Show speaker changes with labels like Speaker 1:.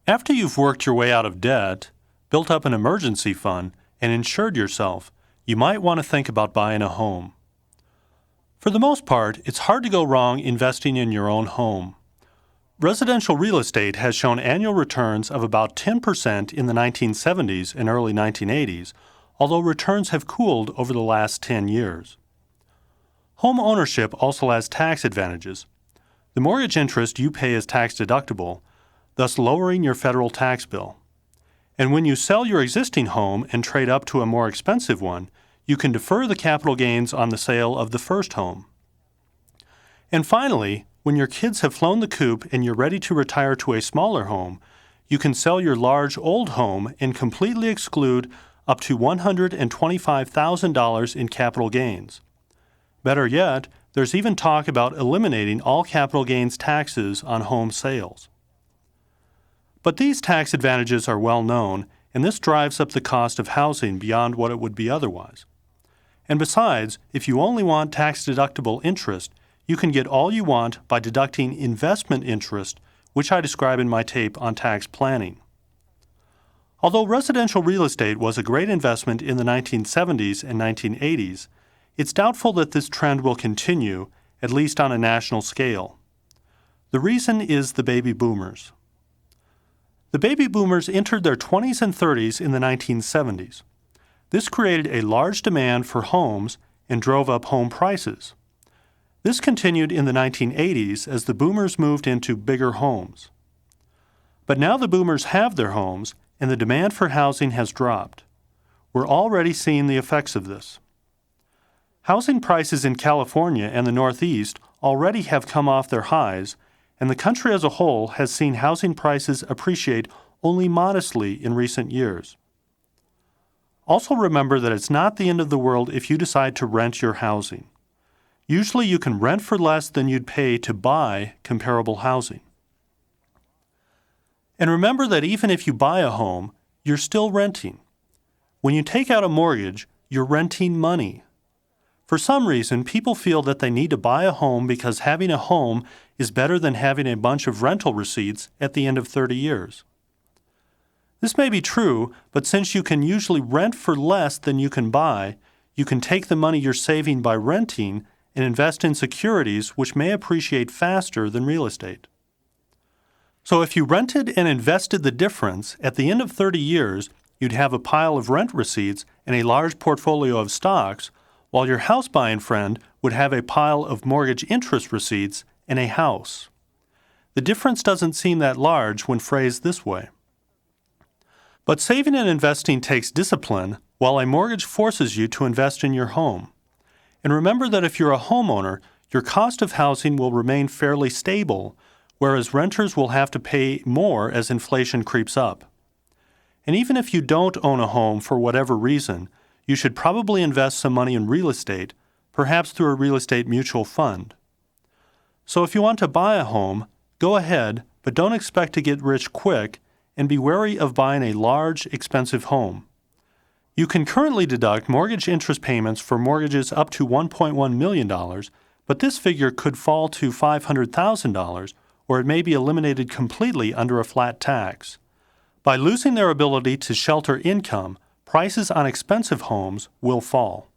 Speaker 1: After you've worked your way out of debt, built up an emergency fund, and insured yourself, you might want to think about buying a home. For the most part, it's hard to go wrong investing in your own home. Residential real estate has shown annual returns of about 10% in the 1970s and early 1980s, although returns have cooled over the last 10 years. Home ownership also has tax advantages. The mortgage interest you pay is tax deductible, thus lowering your federal tax bill. And when you sell your existing home and trade up to a more expensive one, you can defer the capital gains on the sale of the first home. And finally, when your kids have flown the coop and you're ready to retire to a smaller home, you can sell your large old home and completely exclude up to $125,000 in capital gains. Better yet, there's even talk about eliminating all capital gains taxes on home sales. But these tax advantages are well known, and this drives up the cost of housing beyond what it would be otherwise. And besides, if you only want tax-deductible interest, you can get all you want by deducting investment interest, which I describe in my tape on tax planning. Although residential real estate was a great investment in the 1970s and 1980s, it's doubtful that this trend will continue, at least on a national scale. The reason is the baby boomers. The baby boomers entered their 20s and 30s in the 1970s. This created a large demand for homes and drove up home prices. This continued in the 1980s as the boomers moved into bigger homes. But now the boomers have their homes, and the demand for housing has dropped. We're already seeing the effects of this. Housing prices in California and the Northeast already have come off their highs, and the country as a whole has seen housing prices appreciate only modestly in recent years. Also remember that it's not the end of the world if you decide to rent your housing. Usually you can rent for less than you'd pay to buy comparable housing. And remember that even if you buy a home, you're still renting. When you take out a mortgage, you're renting money. For some reason, people feel that they need to buy a home because having a home is better than having a bunch of rental receipts at the end of 30 years. This may be true, but since you can usually rent for less than you can buy, you can take the money you're saving by renting and invest in securities which may appreciate faster than real estate. So if you rented and invested the difference, at the end of 30 years, you'd have a pile of rent receipts and a large portfolio of stocks, while your house-buying friend would have a pile of mortgage interest receipts and a house. The difference doesn't seem that large when phrased this way. But saving and investing takes discipline, while a mortgage forces you to invest in your home. And remember that if you're a homeowner, your cost of housing will remain fairly stable, whereas renters will have to pay more as inflation creeps up. And even if you don't own a home for whatever reason, you should probably invest some money in real estate, perhaps through a real estate mutual fund. So if you want to buy a home, go ahead, but don't expect to get rich quick, and be wary of buying a large, expensive home. You can currently deduct mortgage interest payments for mortgages up to $1.1 million, but this figure could fall to $500,000, or it may be eliminated completely under a flat tax. By losing their ability to shelter income, prices on expensive homes will fall.